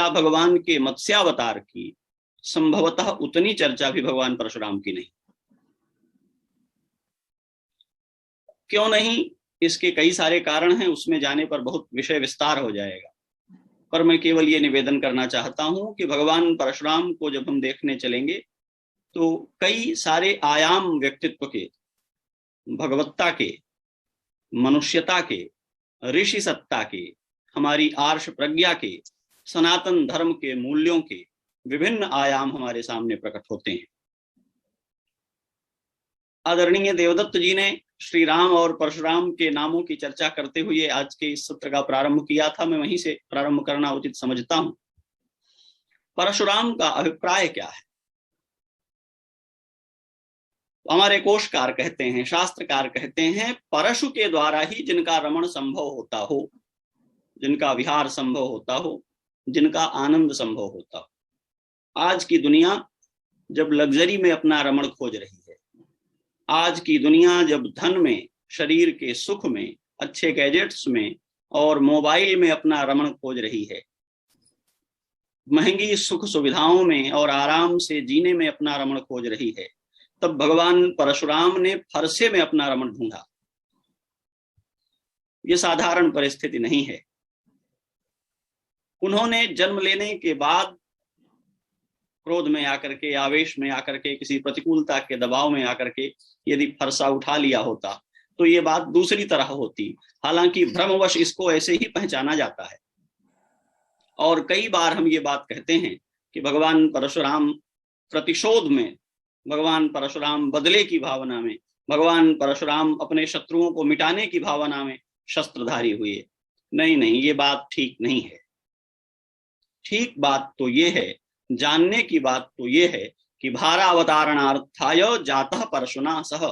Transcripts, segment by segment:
या भगवान के मत्स्यावतार की संभवतः उतनी चर्चा भी भगवान परशुराम की नहीं। क्यों नहीं, इसके कई सारे कारण हैं, उसमें जाने पर बहुत विषय विस्तार हो जाएगा। पर मैं केवल ये निवेदन करना चाहता हूं कि भगवान परशुराम को जब हम देखने चलेंगे तो कई सारे आयाम व्यक्तित्व के, भगवत्ता के, मनुष्यता के, ऋषि सत्ता के, हमारी आर्ष प्रज्ञा के, सनातन धर्म के मूल्यों के विभिन्न आयाम हमारे सामने प्रकट होते हैं। आदरणीय देवदत्त जी ने श्री राम और परशुराम के नामों की चर्चा करते हुए आज के इस सत्र का प्रारंभ किया था। मैं वहीं से प्रारंभ करना उचित समझता हूं। परशुराम का अभिप्राय क्या है? हमारे कोशकार कहते हैं, शास्त्रकार कहते हैं, परशु के द्वारा ही जिनका रमण संभव होता हो, जिनका विहार संभव होता हो, जिनका आनंद संभव होता हो। आज की दुनिया जब लग्जरी में अपना रमण खोज रही है, आज की दुनिया जब धन में, शरीर के सुख में, अच्छे गैजेट्स में और मोबाइल में अपना रमण खोज रही है, महंगी सुख सुविधाओं में और आराम से जीने में अपना रमण खोज रही है, तब भगवान परशुराम ने फरसे में अपना रमण ढूंढा। यह साधारण परिस्थिति नहीं है। उन्होंने जन्म लेने के बाद क्रोध में आकर के, आवेश में आकर के, किसी प्रतिकूलता के दबाव में आकर के यदि फरसा उठा लिया होता तो ये बात दूसरी तरह होती। हालांकि भ्रमवश इसको ऐसे ही पहचाना जाता है। और कई बार हम ये बात कहते हैं कि भगवान परशुराम प्रतिशोध में, भगवान परशुराम बदले की भावना में, भगवान परशुराम अपने शत्रुओं को मिटाने की भावना में शस्त्रधारी हुए। नहीं नहीं, ये बात ठीक नहीं है। ठीक बात तो ये है, जानने की बात तो ये है कि भारावतारणार्थाय जातः परशुना सह,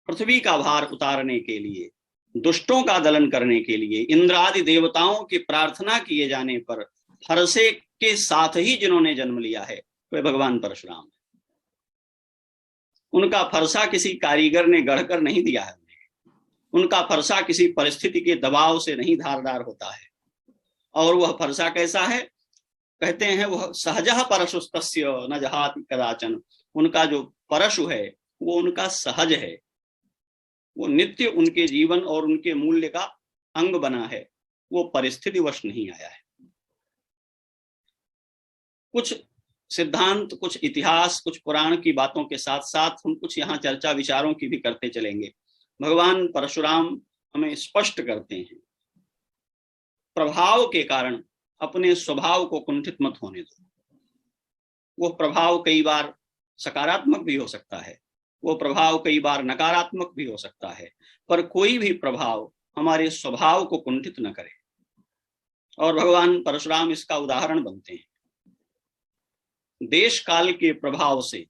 पृथ्वी का भार उतारने के लिए, दुष्टों का दलन करने के लिए, इंद्र आदि देवताओं की प्रार्थना किए जाने पर फरसे के साथ ही जिन्होंने जन्म लिया है वे भगवान परशुराम है। उनका फरसा किसी कारीगर ने गढ़कर नहीं दिया है। उनका फरसा किसी परिस्थिति के दबाव से नहीं धारदार होता है। और वह फरसा कैसा है? कहते हैं वह सहजः परशुस्तस्य न जहाति कदाचन। उनका जो परशु है वो उनका सहज है, वो नित्य उनके जीवन और उनके मूल्य का अंग बना है, वो परिस्थितिवश नहीं आया है। कुछ सिद्धांत, कुछ इतिहास, कुछ पुराण की बातों के साथ साथ हम कुछ यहाँ चर्चा विचारों की भी करते चलेंगे। भगवान परशुराम हमें स्पष्ट करते हैं, प्रभाव के कारण अपने स्वभाव को कुंठित मत होने दो। वो प्रभाव कई बार सकारात्मक भी हो सकता है, वो प्रभाव कई बार नकारात्मक भी हो सकता है, पर कोई भी प्रभाव हमारे स्वभाव को कुंठित न करे। और भगवान परशुराम इसका उदाहरण बनते हैं। देश काल के प्रभाव से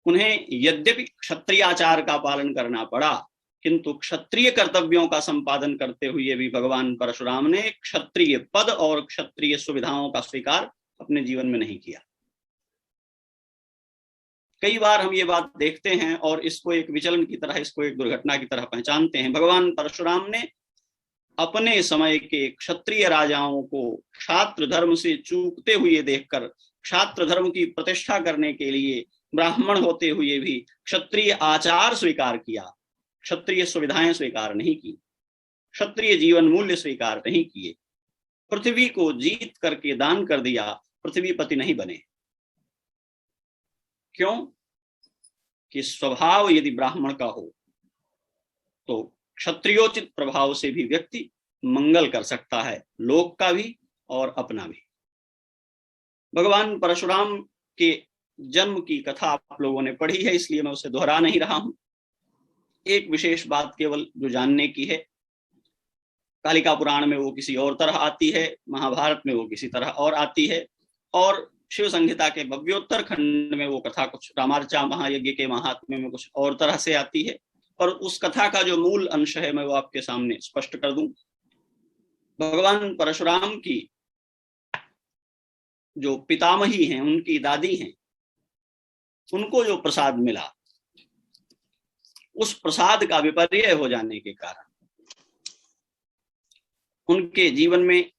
उन्हें यद्यपि क्षत्रियाचार का पालन करना पड़ा, किंतु क्षत्रिय कर्तव्यों का संपादन करते हुए भी भगवान परशुराम ने क्षत्रिय पद और क्षत्रिय सुविधाओं का स्वीकार अपने जीवन में नहीं किया। कई बार हम ये बात देखते हैं और इसको एक विचलन की तरह, इसको एक दुर्घटना की तरह पहचानते हैं। भगवान परशुराम ने अपने समय के क्षत्रिय राजाओं को क्षात्र धर्म से चूकते हुए देखकर क्षात्र धर्म की प्रतिष्ठा करने के लिए ब्राह्मण होते हुए भी क्षत्रिय आचार स्वीकार किया, क्षत्रिय सुविधाएं स्वीकार नहीं की, क्षत्रिय जीवन मूल्य स्वीकार नहीं किए, पृथ्वी को जीत करके दान कर दिया, पृथ्वीपति नहीं बने। क्यों? कि स्वभाव यदि ब्राह्मण का हो तो क्षत्रियोचित प्रभाव से भी व्यक्ति मंगल कर सकता है, लोक का भी और अपना भी। भगवान परशुराम के जन्म की कथा आप लोगों ने पढ़ी है, इसलिए मैं उसे दोहरा नहीं रहा हूं। एक विशेष बात केवल जो जानने की है, कालिका पुराण में वो किसी और तरह आती है, महाभारत में वो किसी तरह और आती है, और शिव संहिता के भव्योत्तर खंड में वो कथा कुछ रामार्चा महायज्ञ के महात्म्य में कुछ और तरह से आती है। और उस कथा का जो मूल अंश है मैं वो आपके सामने स्पष्ट कर दूं। भगवान परशुराम की जो पितामही हैं, उनकी दादी हैं, उनको जो प्रसाद मिला, उस प्रसाद का विपर्य हो जाने के कारण उनके जीवन में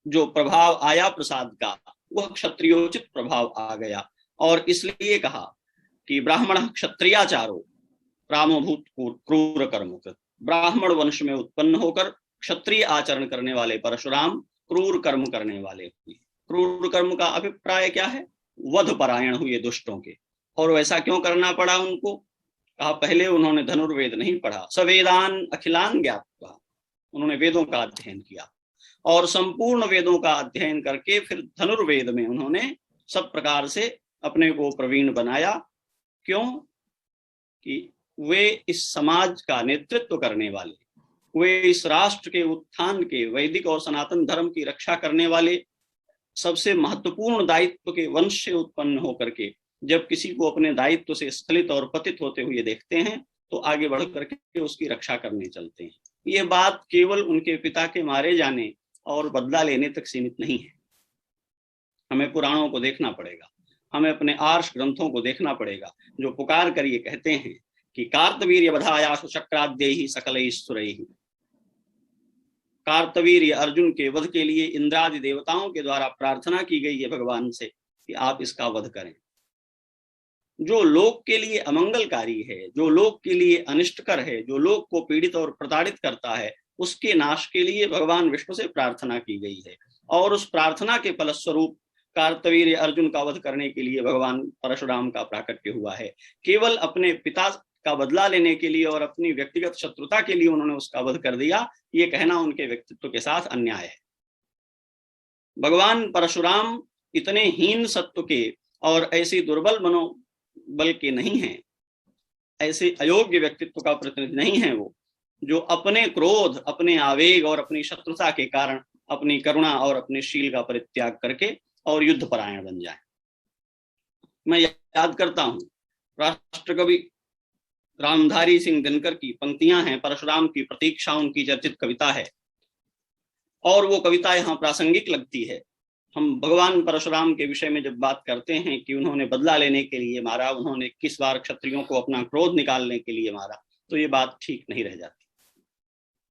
जो प्रभाव आया प्रसाद का वह क्षत्रियोचित प्रभाव आ गया, और इसलिए कहा कि ब्राह्मण क्षत्रियाचारो रामभूत क्रूर कर्म कृत। ब्राह्मण वंश में उत्पन्न होकर क्षत्रिय आचरण करने वाले परशुराम क्रूर कर्म करने वाले हुए। क्रूर कर्म का अभिप्राय क्या है? वध परायण हुए दुष्टों के। और वैसा क्यों करना पड़ा उनको? कहा पहले उन्होंने धनुर्वेद नहीं पढ़ा, सवेदान अखिलान ज्ञात्वा, उन्होंने वेदों का अध्ययन किया और संपूर्ण वेदों का अध्ययन करके फिर धनुर्वेद में उन्होंने सब प्रकार से अपने को प्रवीण बनाया। क्यों? कि वे इस समाज का नेतृत्व करने वाले, वे इस राष्ट्र के उत्थान के, वैदिक और सनातन धर्म की रक्षा करने वाले सबसे महत्वपूर्ण दायित्व के वंश से उत्पन्न होकर के जब किसी को अपने दायित्व से स्खलित और पतित होते हुए देखते हैं तो आगे बढ़ करके उसकी रक्षा करने चलते हैं। ये बात केवल उनके पिता के मारे जाने और बदला लेने तक सीमित नहीं है। हमें पुराणों को देखना पड़ेगा, हमें अपने आर्ष ग्रंथों को देखना पड़ेगा, जो पुकार कर ये कहते हैं कि कार्तवीर्य वधायाशु शक्राद्यैहि सकलैश्वरैहि। कार्तवीर्य अर्जुन के वध के लिए इंद्रादि देवताओं के द्वारा प्रार्थना की गई है भगवान से कि आप इसका वध करें। जो लोक के लिए अमंगलकारी है, जो लोक के लिए अनिष्टकर है, जो लोक को पीड़ित और प्रताड़ित करता है, उसके नाश के लिए भगवान विष्णु से प्रार्थना की गई है। और उस प्रार्थना के फलस्वरूप कार्तवीर्य अर्जुन का वध करने के लिए भगवान परशुराम का प्राकट्य हुआ है। केवल अपने पिता का बदला लेने के लिए और अपनी व्यक्तिगत शत्रुता के लिए उन्होंने उसका वध कर दिया, ये कहना उनके व्यक्तित्व के साथ अन्याय है। भगवान परशुराम इतने हीन सत्व के और ऐसी दुर्बल मनोबल के नहीं हैं, ऐसे अयोग्य व्यक्तित्व का प्रतिनिधि नहीं है वो, जो अपने क्रोध, अपने आवेग और अपनी शत्रुता के कारण अपनी करुणा और अपने शील का परित्याग करके और युद्ध परायण बन जाए। मैं याद करता हूं राष्ट्रकवि रामधारी सिंह दिनकर की पंक्तियां हैं, परशुराम की प्रतीक्षा उनकी चर्चित कविता है और वो कविता यहाँ प्रासंगिक लगती है। हम भगवान परशुराम के विषय में जब बात करते हैं कि उन्होंने बदला लेने के लिए मारा, उन्होंने किस बार क्षत्रियों को अपना क्रोध निकालने के लिए मारा, तो ये बात ठीक नहीं रह जाती।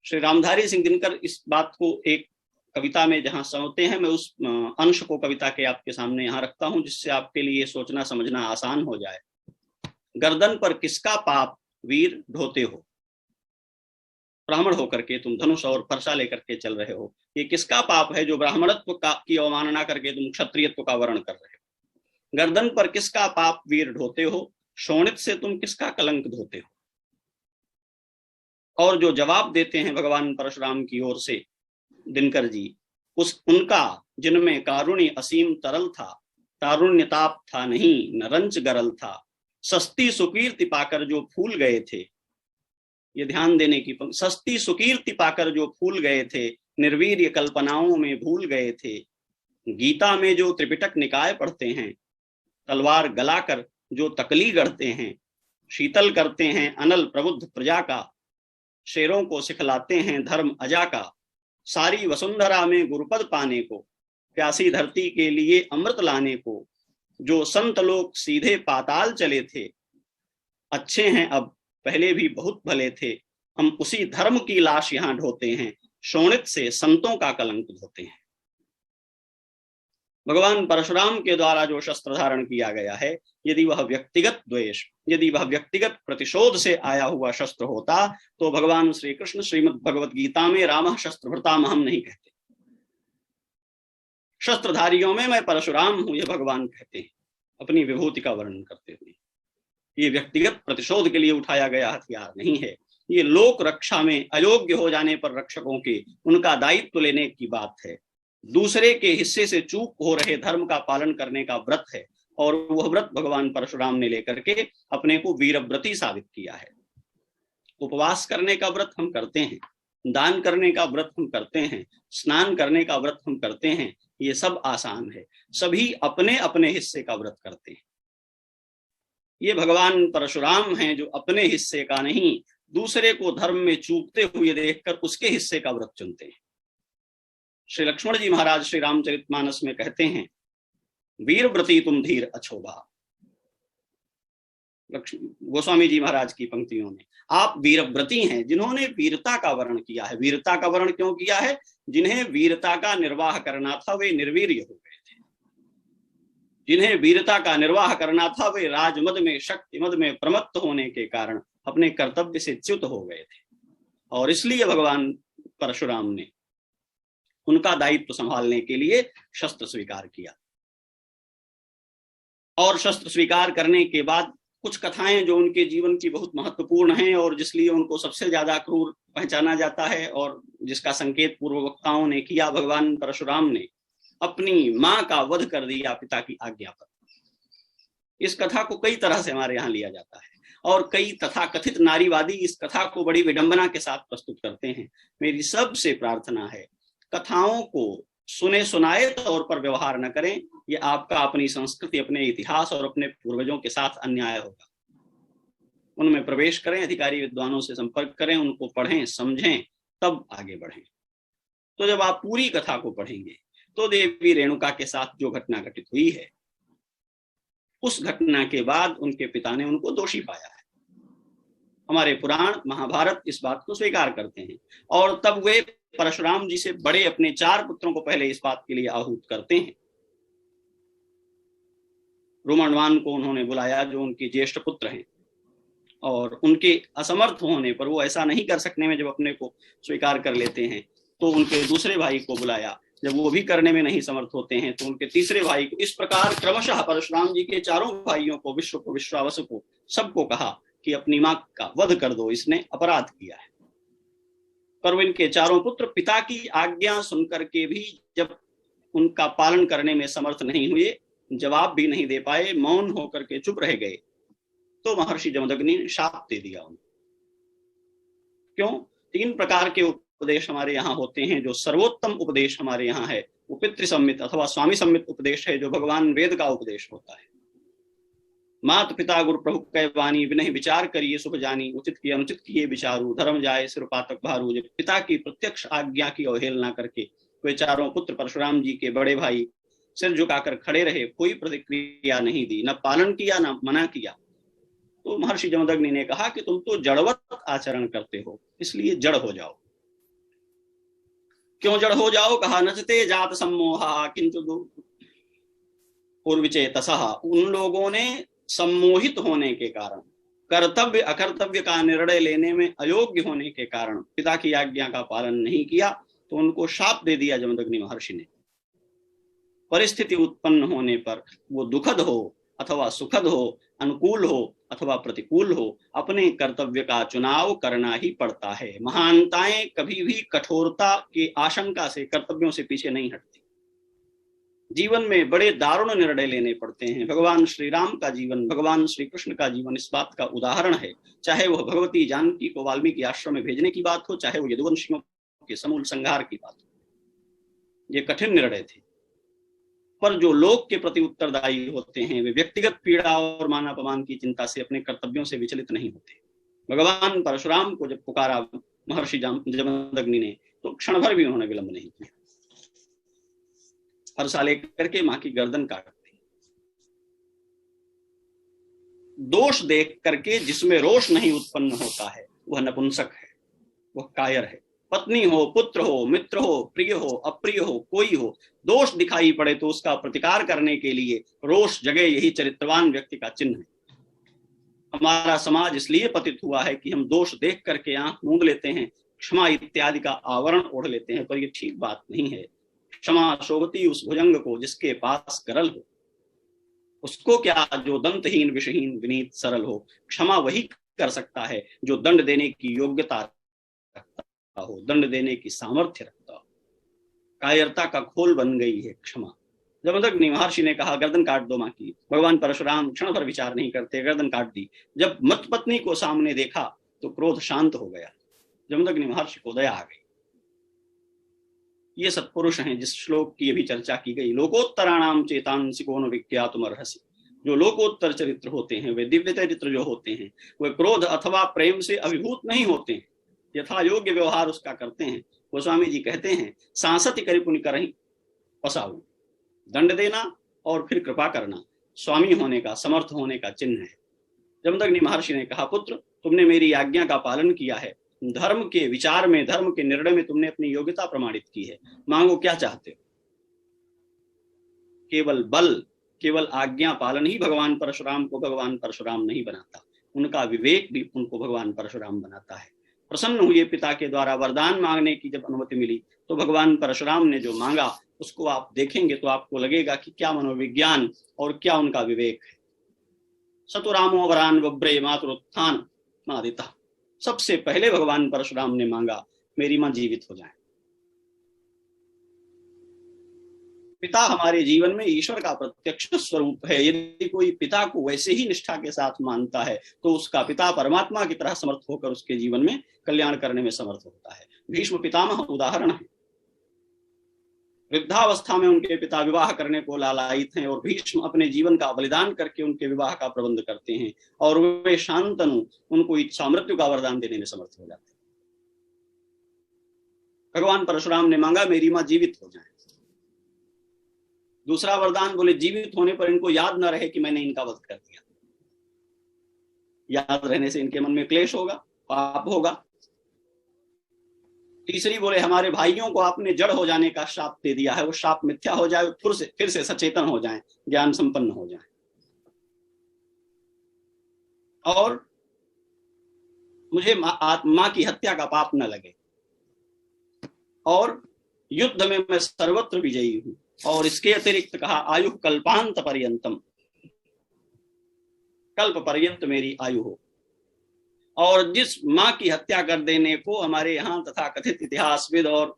श्री रामधारी सिंह दिनकर इस बात को एक कविता में जहां समझते हैं, मैं उस अंश को कविता के आपके सामने यहाँ रखता हूं जिससे आपके लिए सोचना समझना आसान हो जाए। गर्दन पर किसका पाप वीर ढोते हो, ब्राह्मण होकर के तुम धनुष और फरसा लेकर के चल रहे हो, ये किसका पाप है जो ब्राह्मणत्व की अवमानना करके तुम क्षत्रियत्व का वर्ण कर रहे हो। गर्दन पर किसका पाप वीर ढोते हो, शोणित से तुम किसका कलंक धोते हो। और जो जवाब देते हैं भगवान परशुराम की ओर से दिनकर जी, उनका जिनमें कारुण्य असीम तरल था, तारुण्य ताप था नहीं न रंच गरल था, सस्ती सुकीर्ति पाकर जो फूल गए थे। ये ध्यान देने की, सस्ती सुकीर्ति पाकर जो फूल गए थे, निर्वीर्य कल्पनाओं में भूल गए थे। गीता में जो त्रिपिटक निकाय पढ़ते हैं, तलवार गलाकर जो तकली गढ़ते हैं, शीतल करते हैं अनल प्रबुद्ध प्रजा का, शेरों को सिखलाते हैं धर्म अजा का, सारी वसुंधरा में गुरुपद पाने को, प्यासी धरती के लिए अमृत लाने को, जो संत लोग सीधे पाताल चले थे, अच्छे हैं अब पहले भी बहुत भले थे, हम उसी धर्म की लाश यहाँ ढोते हैं, शोणित से संतों का कलंक धोते हैं। भगवान परशुराम के द्वारा जो शस्त्र धारण किया गया है, यदि वह व्यक्तिगत द्वेष, यदि वह व्यक्तिगत प्रतिशोध से आया हुआ शस्त्र होता तो भगवान श्री कृष्ण श्रीमद् भगवत गीता में रामः शस्त्रभृतामहम नहीं कहते। शस्त्रधारियों में मैं परशुराम हूं, ये भगवान कहते हैं अपनी विभूति का वर्णन करते हुए। ये व्यक्तिगत प्रतिशोध के लिए उठाया गया हथियार नहीं है, ये लोक रक्षा में अयोग्य हो जाने पर रक्षकों के उनका दायित्व लेने की बात है। दूसरे के हिस्से से चूक हो रहे धर्म का पालन करने का व्रत है, और वह व्रत भगवान परशुराम ने लेकर के अपने को वीरव्रती साबित किया है। उपवास करने का व्रत हम करते हैं, दान करने का व्रत हम करते हैं, स्नान करने का व्रत हम करते हैं, ये सब आसान है। सभी अपने अपने हिस्से का व्रत करते हैं। ये भगवान परशुराम हैं जो अपने हिस्से का नहीं, दूसरे को धर्म में चूकते हुए देखकर उसके हिस्से का व्रत चुनते हैं। श्री लक्ष्मण जी महाराज श्री रामचरितमानस में कहते हैं, वीर व्रती तुम धीर अछोभा। गोस्वामी जी महाराज की पंक्तियों में, आप वीरव्रती हैं जिन्होंने वीरता का वर्ण किया है। वीरता का वर्ण क्यों किया है? जिन्हें वीरता का निर्वाह करना था वे निर्वीर्य हो गए थे, जिन्हें वीरता का निर्वाह करना था वे राजमद में, शक्तिमद में प्रमत्त होने के कारण अपने कर्तव्य से च्युत हो गए थे, और इसलिए भगवान परशुराम ने उनका दायित्व संभालने के लिए शस्त्र स्वीकार किया। और शस्त्र स्वीकार करने के बाद कुछ कथाएं जो उनके जीवन की बहुत महत्वपूर्ण हैं और जिसलिए उनको सबसे ज्यादा क्रूर पहचाना जाता है और जिसका संकेत पूर्व वक्ताओं ने किया, भगवान परशुराम ने अपनी मां का वध कर दिया पिता की आज्ञा पर। इस कथा को कई तरह से हमारे यहाँ लिया जाता है और कई तथाकथित नारीवादी इस कथा को बड़ी विडंबना के साथ प्रस्तुत करते हैं। मेरी सबसे प्रार्थना है, कथाओं को सुने सुनाए तौर पर व्यवहार न करें। ये आपका अपनी संस्कृति, अपने इतिहास और अपने पूर्वजों के साथ अन्याय होगा। उनमें प्रवेश करें, अधिकारी विद्वानों से संपर्क करें, उनको पढ़ें, समझें, तब आगे बढ़ें। तो जब आप पूरी कथा को पढ़ेंगे तो देवी रेणुका के साथ जो घटना घटित हुई है, उस घटना के बाद उनके पिता ने उनको दोषी पाया है। हमारे पुराण महाभारत इस बात को स्वीकार करते हैं और तब वे परशुराम जी से बड़े अपने 4 पुत्रों को पहले इस बात के लिए आहूत करते हैं। रोमणवान को उन्होंने बुलाया जो उनके ज्येष्ठ पुत्र हैं, और उनके असमर्थ होने पर, वो ऐसा नहीं कर सकने में जब अपने को स्वीकार कर लेते हैं, तो उनके दूसरे भाई को बुलाया। जब वो भी करने में नहीं समर्थ होते हैं तो उनके तीसरे भाई को। इस प्रकार क्रमशः परशुराम जी के 4 भाइयों को, विश्व को, विश्वावसु को, सबको कहा कि अपनी मां का वध कर दो, इसने अपराध किया है। पर इनके 4 पुत्र पिता की आज्ञा सुनकर के भी जब उनका पालन करने में समर्थ नहीं हुए, जवाब भी नहीं दे पाए, मौन होकर के चुप रह गए, तो महर्षि जमदग्नि ने शाप दे दिया उनको। क्यों? 3 प्रकार के उपदेश हमारे यहाँ होते हैं। जो सर्वोत्तम उपदेश हमारे यहाँ है वो पितृसम्मित अथवा स्वामी सम्मित उपदेश है, जो भगवान वेद का उपदेश होता है। मात पिता गुरु प्रभु कै वाणी, विनय विचार करिए शुभ जानी, उचित किए अनुचित किए विचारू, धर्म जाए सिर पातक भारू। जब पिता की प्रत्यक्ष आज्ञा की अवहेलना करके वे 4 पुत्र परशुराम जी के बड़े भाई सिर झुकाकर खड़े रहे, कोई प्रतिक्रिया नहीं दी, न पालन किया न मना किया, तो महर्षि जमदग्नि ने कहा कि तुम तो जड़वत आचरण करते हो, इसलिए जड़ हो जाओ। क्यों जड़ हो जाओ? कहा नचते जात सम्मोहा किंतु पूर्विचेतसः। उन लोगों ने सम्मोहित होने के कारण, कर्तव्य अकर्तव्य का निर्णय लेने में अयोग्य होने के कारण पिता की आज्ञा का पालन नहीं किया, तो उनको शाप दे दिया जमदग्नि महर्षि ने। परिस्थिति उत्पन्न होने पर वो दुखद हो अथवा सुखद हो, अनुकूल हो अथवा प्रतिकूल हो, अपने कर्तव्य का चुनाव करना ही पड़ता है। महानताएं कभी भी कठोरता की आशंका से कर्तव्यों से पीछे नहीं हटती। जीवन में बड़े दारुण निर्णय लेने पड़ते हैं। भगवान श्री राम का जीवन, भगवान श्री कृष्ण का जीवन इस बात का उदाहरण है। चाहे वह भगवती जानकी को वाल्मीकि आश्रम में भेजने की बात हो, चाहे वो यदुवंशियों के समूल संहार की बात हो, ये कठिन निर्णय थे। पर जो लोक के प्रति उत्तरदायी होते हैं, वे व्यक्तिगत पीड़ा और मान अपमान की चिंता से अपने कर्तव्यों से विचलित नहीं होते। भगवान परशुराम को जब पुकारा महर्षि जमदग्नि ने, तो क्षण भर भी उन्होंने विलंब नहीं किया। हर्षा लेकर के मां की गर्दन काट दी। दोष देख करके जिसमें रोष नहीं उत्पन्न होता है वह नपुंसक है, वह कायर है। पत्नी हो, पुत्र हो, मित्र हो, प्रिय हो, अप्रिय हो, कोई हो, दोष दिखाई पड़े तो उसका प्रतिकार करने के लिए रोष जगे, यही चरित्रवान व्यक्ति का चिन्ह है। हमारा समाज इसलिए पतित हुआ है कि हम दोष देख करके आंख मूंद लेते हैं, क्षमा इत्यादि का आवरण ओढ़ लेते हैं, पर ये ठीक बात नहीं है। क्षमा शोभती उस भुजंग को जिसके पास करल हो, उसको क्या जो दंतहीन विषहीन विनीत सरल हो। क्षमा वही कर सकता है जो दंड देने की योग्यता रखता हो, दंड देने की सामर्थ्य रखता हो। कायरता का खोल बन गई है क्षमा। जमदग्नि महर्षि ने कहा गर्दन काट दो मां की। भगवान परशुराम क्षण भर विचार नहीं करते, गर्दन काट दी। जब मत पत्नी को सामने देखा तो क्रोध शांत हो गया। जमदग्नि महर्षि को दया आ गई। ये सत्पुरुष हैं जिस श्लोक की अभी चर्चा की गई, लोकोत्तराणाम चेतांसिको न विज्ञातुमर्हसि। जो लोकोत्तर चरित्र होते हैं, वे दिव्य चरित्र जो होते हैं, वे क्रोध अथवा प्रेम से अभिभूत नहीं होते हैं, यथा योग्य व्यवहार उसका करते हैं। गोस्वामी जी कहते हैं सांसति करि पुनि करहि पसाऊ। दंड देना और फिर कृपा करना स्वामी होने का, समर्थ होने का चिन्ह है। जमदग्नि महर्षि ने कहा, पुत्र तुमने मेरी आज्ञा का पालन किया है, धर्म के विचार में, धर्म के निर्णय में तुमने अपनी योग्यता प्रमाणित की है, मांगो क्या चाहते हो। केवल बल, केवल आज्ञा पालन ही भगवान परशुराम को भगवान परशुराम नहीं बनाता, उनका विवेक भी उनको भगवान परशुराम बनाता है। प्रसन्न हुए पिता के द्वारा वरदान मांगने की जब अनुमति मिली तो भगवान परशुराम ने जो मांगा उसको आप देखेंगे तो आपको लगेगा कि क्या मनोविज्ञान और क्या उनका विवेक है। सतुरामो वरान बब्रे मातुरुत्थान मादिता, सबसे पहले भगवान परशुराम ने मांगा मेरी मां जीवित हो जाए। पिता हमारे जीवन में ईश्वर का प्रत्यक्ष स्वरूप है। यदि कोई पिता को वैसे ही निष्ठा के साथ मानता है तो उसका पिता परमात्मा की तरह समर्थ होकर उसके जीवन में कल्याण करने में समर्थ होता है। भीष्म पितामह उदाहरण है। वृद्धावस्था में उनके पिता विवाह करने को लालायित हैं और भीष्म अपने जीवन का बलिदान करके उनके विवाह का प्रबंध करते हैं और वे शांतनु उनको इच्छा मृत्यु का वरदान देने में समर्थ हो जाते हैं। भगवान परशुराम ने मांगा मेरी मां जीवित हो जाए। दूसरा वरदान बोले जीवित होने पर इनको याद न रहे कि मैंने इनका वध कर दिया। याद रहने से इनके मन में क्लेश होगा, पाप होगा। तीसरी बोले हमारे भाइयों को आपने जड़ हो जाने का शाप दे दिया है, वो शाप मिथ्या हो जाए, फिर से सचेतन हो जाएं, ज्ञान संपन्न हो जाएं। और मुझे मां की हत्या का पाप न लगे और युद्ध में मैं सर्वत्र विजयी हूं। और इसके अतिरिक्त कहा आयु कल्पांत पर्यंतम, कल्प पर्यंत मेरी आयु हो। और जिस मां की हत्या कर देने को हमारे यहाँ तथा कथित इतिहासविद और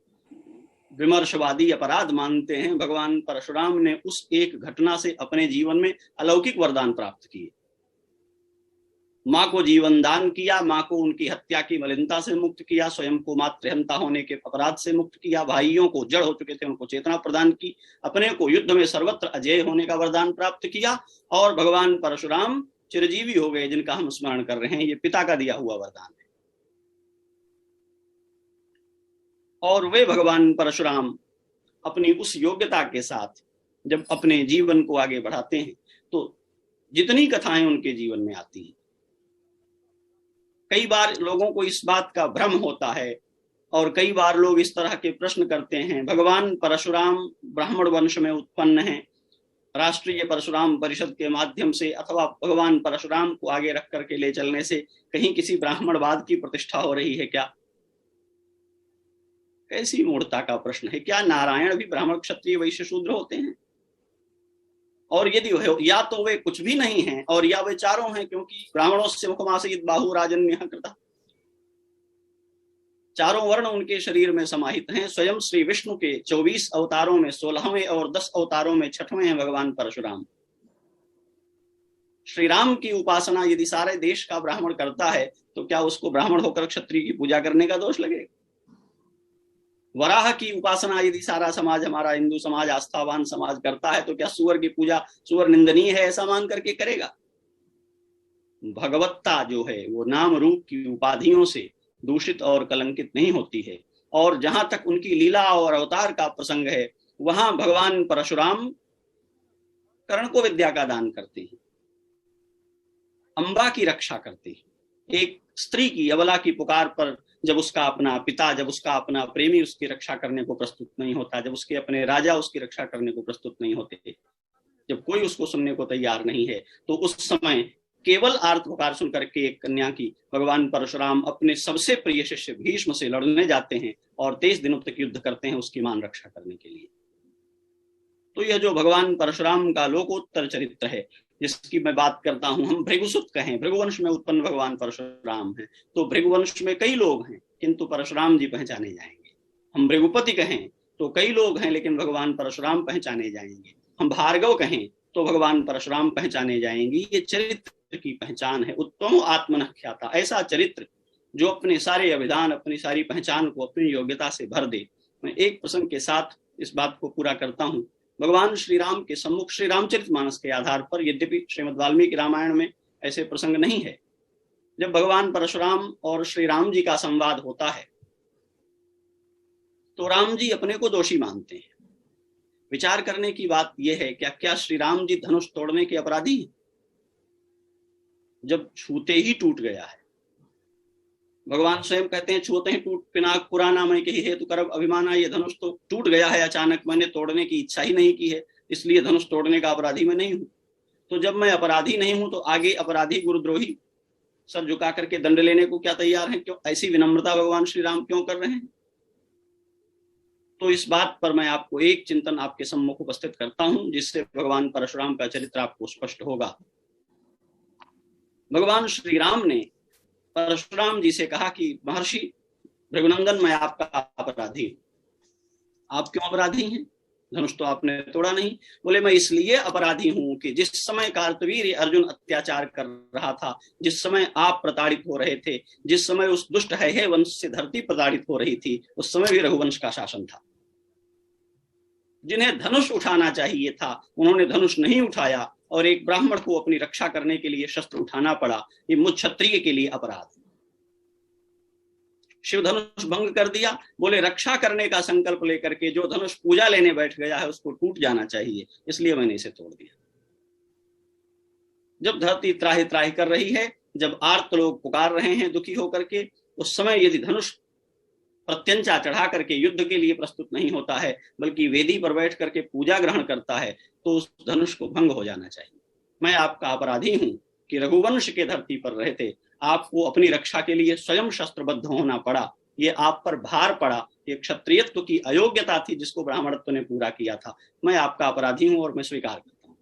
विमर्शवादी अपराध मानते हैं, भगवान परशुराम ने उस एक घटना से अपने जीवन में अलौकिक वरदान प्राप्त किए। मां को जीवन दान किया, मां को उनकी हत्या की मलिनता से मुक्त किया, स्वयं को मातृहंता होने के अपराध से मुक्त किया, भाइयों को जड़ हो चुके थे उनको चेतना प्रदान की, अपने को युद्ध में सर्वत्र अजय होने का वरदान प्राप्त किया और भगवान परशुराम चिरजीवी हो गए, जिनका हम स्मरण कर रहे हैं। ये पिता का दिया हुआ वरदान है। और वे भगवान परशुराम अपनी उस योग्यता के साथ जब अपने जीवन को आगे बढ़ाते हैं तो जितनी कथाएं उनके जीवन में आती हैं, कई बार लोगों को इस बात का भ्रम होता है और कई बार लोग इस तरह के प्रश्न करते हैं, भगवान परशुराम ब्राह्मण वंश में उत्पन्न हैं, राष्ट्रीय परशुराम परिषद के माध्यम से अथवा भगवान परशुराम को आगे रख करके ले चलने से कहीं किसी ब्राह्मणवाद की प्रतिष्ठा हो रही है क्या? कैसी मूढ़ता का प्रश्न है। क्या नारायण भी ब्राह्मण क्षत्रिय वैश्य शूद्र होते हैं? और यदि या तो वे कुछ भी नहीं हैं और या वे चारों हैं, क्योंकि ब्राह्मणों से मुखमासीत बाहु राजन्य कृता, चारों वर्ण उनके शरीर में समाहित हैं। स्वयं श्री विष्णु के 24 अवतारों में 16वें और 10 अवतारों में 6वें हैं भगवान परशुराम। श्री राम की उपासना यदि सारे देश का ब्राह्मण करता है तो क्या उसको ब्राह्मण होकर क्षत्रिय की पूजा करने का दोष लगेगा? वराह की उपासना यदि सारा समाज, हमारा हिंदू समाज, आस्थावान समाज करता है तो क्या सुअर की पूजा सुअर निंदनीय है ऐसा मान करके करेगा? भगवत्ता जो है वो नाम रूप की उपाधियों से दूषित और कलंकित नहीं होती है। और जहां तक उनकी लीला और अवतार का प्रसंग है वहां भगवान परशुराम कर्ण को विद्या का दान करते हैं, अंबा की रक्षा करते हैं। एक स्त्री की, अबला की पुकार पर जब उसका अपना पिता, जब उसका अपना प्रेमी उसकी रक्षा करने को प्रस्तुत नहीं होता, जब उसके अपने राजा उसकी रक्षा करने को प्रस्तुत नहीं होते, जब कोई उसको सुनने को तैयार नहीं है, तो उस समय केवल आर्त पुकार सुन करके एक कन्या की भगवान परशुराम अपने सबसे प्रिय शिष्य भीष्म से लड़ने जाते हैं और 23 दिनों तक युद्ध करते हैं उसकी मान रक्षा करने के लिए। तो यह जो भगवान परशुराम का लोकोत्तर चरित्र है जिसकी मैं बात करता हूं, हम भृगुसुत कहें, भृगुवंश में उत्पन्न भगवान परशुराम हैं, तो भृगुवंश में कई लोग हैं किंतु परशुराम जी पहचाने जाएंगे। हम भृगुपति कहें तो कई लोग हैं लेकिन भगवान परशुराम पहचाने जाएंगे। हम भार्गव कहें तो भगवान परशुराम पहचाने जाएंगे। ये चरित्र की पहचान है। उत्तम आत्मनः ख्याता, ऐसा चरित्र जो अपने सारे अभिधान, अपनी सारी पहचान को अपनी योग्यता से भर दे। मैं एक प्रसंग के साथ इस बात को पूरा करता हूं। भगवान श्री राम के सम्मुख श्री रामचरितमानस के आधार पर, यद्यपि श्रीमद् वाल्मीकि रामायण में ऐसे प्रसंग नहीं है, जब भगवान परशुराम और श्री राम जी का संवाद होता है तो राम जी अपने को दोषी मानते हैं। विचार करने की बात यह है, क्या श्री राम जी धनुष तोड़ने के अपराधी हैं? जब छूते ही टूट गया है। भगवान स्वयं कहते हैं छूते ही टूट पिनाक पुराना मैं कही हेतु करब अभिमाना, ये धनुष तो टूट गया है अचानक, मैंने तोड़ने की इच्छा ही नहीं की है, इसलिए धनुष तोड़ने का अपराधी मैं नहीं हूं। तो जब मैं अपराधी नहीं हूं तो आगे अपराधी गुरुद्रोही सर झुका करके दंड लेने को क्या तैयार हैं? क्यों ऐसी विनम्रता भगवान श्री राम क्यों कर रहे हैं? तो इस बात पर मैं आपको एक चिंतन आपके सम्मुख उपस्थित करता हूं, जिससे भगवान परशुराम का चरित्र आपको स्पष्ट होगा। भगवान श्री राम ने परशुराम जी से कहा कि महर्षि रघुनंदन, मैं आपका अपराधी हूं। आप क्यों अपराधी हैं? धनुष तो आपने तोड़ा नहीं। बोले मैं इसलिए अपराधी हूं कि जिस समय कार्तवीर्य अर्जुन अत्याचार कर रहा था, जिस समय आप प्रताड़ित हो रहे थे, जिस समय उस दुष्ट है वंश से धरती प्रताड़ित हो रही थी, उस समय भी रघुवंश का शासन था। जिन्हें धनुष उठाना चाहिए था उन्होंने धनुष नहीं उठाया, और एक ब्राह्मण को अपनी रक्षा करने के लिए शस्त्र उठाना पड़ा। ये मुझ क्षत्रिय के लिए अपराध। शिव धनुष भंग कर दिया। बोले रक्षा करने का संकल्प लेकर के जो धनुष पूजा लेने बैठ गया है उसको टूट जाना चाहिए, इसलिए मैंने इसे तोड़ दिया। जब धरती त्राहि त्राहि कर रही है, जब आर्त लोग पुकार रहे हैं दुखी होकर के, उस समय यदि धनुष प्रत्यंचा चढ़ा करके युद्ध के लिए प्रस्तुत नहीं होता है, बल्कि वेदी पर बैठ करके पूजा ग्रहण करता है, तो उस धनुष को भंग हो जाना चाहिए। मैं आपका अपराधी हूं कि रघुवंश के धरती पर रहते आपको अपनी रक्षा के लिए स्वयं शस्त्रबद्ध होना पड़ा। ये आप पर भार पड़ा, ये क्षत्रियत्व की अयोग्यता थी जिसको ब्राह्मणत्व ने पूरा किया था। मैं आपका अपराधी हूं और मैं स्वीकार करता हूं।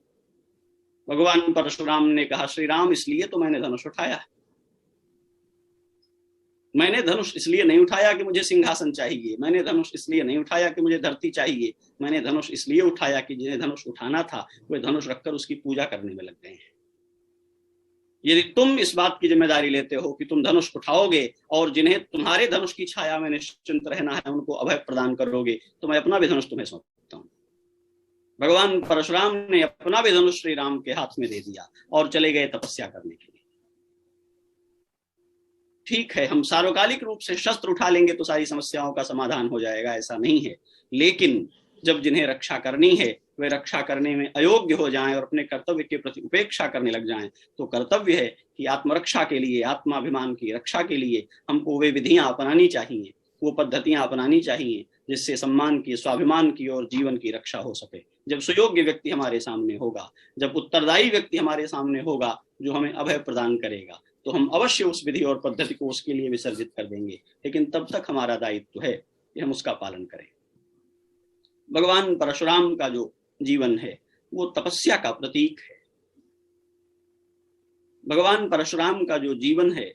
भगवान परशुराम ने कहा श्री राम, इसलिए तो मैंने धनुष उठाया है। मैंने धनुष इसलिए नहीं उठाया कि मुझे सिंहासन चाहिए, मैंने धनुष इसलिए नहीं उठाया कि मुझे धरती चाहिए, मैंने धनुष इसलिए उठाया कि जिन्हें धनुष उठाना था वे धनुष रखकर उसकी पूजा करने में लग गए हैं। यदि तुम इस बात की जिम्मेदारी लेते हो कि तुम धनुष उठाओगे और जिन्हें तुम्हारे धनुष की छाया में निश्चिंत रहना है उनको अभय प्रदान करोगे, तो मैं अपना भी धनुष तुम्हें सौंपता हूं। भगवान परशुराम ने अपना भी धनुष श्री राम के हाथ में दे दिया और चले गए तपस्या करने के लिए। ठीक है, हम सार्वकालिक रूप से शस्त्र उठा लेंगे तो सारी समस्याओं का समाधान हो जाएगा, ऐसा नहीं है। लेकिन जब जिन्हें रक्षा करनी है वे रक्षा करने में अयोग्य हो जाएं और अपने कर्तव्य के प्रति उपेक्षा करने लग जाएं, तो कर्तव्य है कि आत्मरक्षा के लिए, आत्माभिमान की रक्षा के लिए हमको वे विधियां अपनानी चाहिए, वो पद्धतियां अपनानी चाहिए जिससे सम्मान की, स्वाभिमान की और जीवन की रक्षा हो सके। जब सुयोग्य व्यक्ति हमारे सामने होगा, जब उत्तरदायी व्यक्ति हमारे सामने होगा जो हमें अभय प्रदान करेगा, तो हम अवश्य उस विधि और पद्धति को उसके लिए विसर्जित कर देंगे। लेकिन तब तक हमारा दायित्व है कि हम उसका पालन करें। भगवान परशुराम का जो जीवन है वो तपस्या का प्रतीक है। भगवान परशुराम का जो जीवन है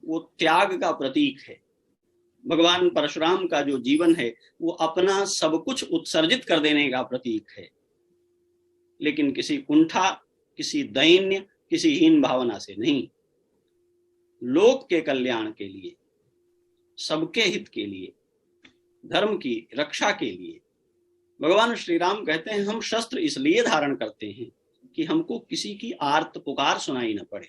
वो त्याग का प्रतीक है। भगवान परशुराम का जो जीवन है वो अपना सब कुछ उत्सर्जित कर देने का प्रतीक है, लेकिन किसी कुंठा, किसी दैन्य, किसी हीन भावना से नहीं। लोक के कल्याण के लिए, सबके हित के लिए, धर्म की रक्षा के लिए भगवान श्री राम कहते हैं हम शस्त्र इसलिए धारण करते हैं कि हमको किसी की आर्त पुकार सुनाई न पड़े।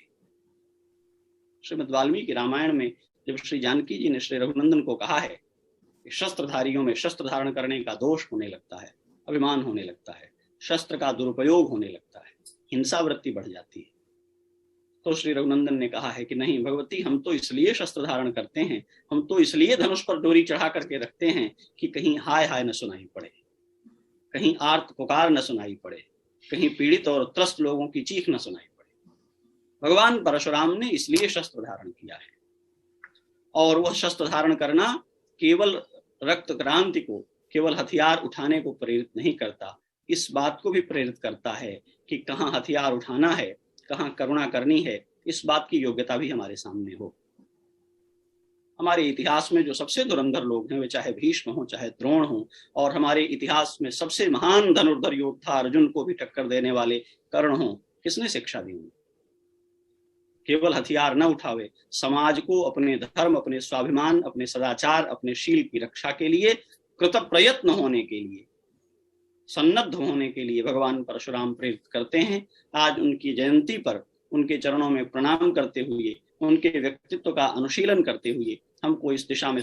श्रीमद् वाल्मीकि रामायण में जब श्री जानकी जी ने श्री रघुनंदन को कहा है कि शस्त्रधारियों में शस्त्र धारण करने का दोष होने लगता है, अभिमान होने लगता है, शस्त्र का दुरुपयोग होने लगता है, हिंसा वृत्ति बढ़ जाती है, तो श्री रघुनंदन ने कहा है कि नहीं भगवती, हम तो इसलिए शस्त्र धारण करते हैं, हम तो इसलिए धनुष पर डोरी चढ़ा करके रखते हैं कि कहीं हाय हाय न सुनाई पड़े, कहीं आर्त पुकार न सुनाई पड़े, कहीं पीड़ित और त्रस्त लोगों की चीख न सुनाई पड़े। भगवान परशुराम ने इसलिए शस्त्र धारण किया है, और वह शस्त्र धारण करना केवल रक्त क्रांति को, केवल हथियार उठाने को प्रेरित नहीं करता, इस बात को भी प्रेरित करता है कि कहाँ हथियार उठाना है, कहाँ करुणा करनी है, इस बात की योग्यता भी हमारे सामने हो। हमारे इतिहास में जो सबसे धुरंधर लोग हैं वे चाहे भीष्म हो, चाहे द्रोण हो, और हमारे इतिहास में सबसे महान धनुर्धर योद्धा अर्जुन को भी टक्कर देने वाले कर्ण हो, किसने शिक्षा दी उन्हें? केवल हथियार न उठावे, समाज को अपने धर्म, अपने स्वाभिमान, अपने सदाचार, अपने शील की रक्षा के लिए कृत प्रयत्न होने के लिए, सन्नद्ध होने के लिए भगवान परशुराम प्रेरित करते हैं। आज उनकी जयंती पर उनके चरणों में प्रणाम करते हुए, उनके व्यक्तित्व का अनुशीलन करते हुए हमको इस दिशा में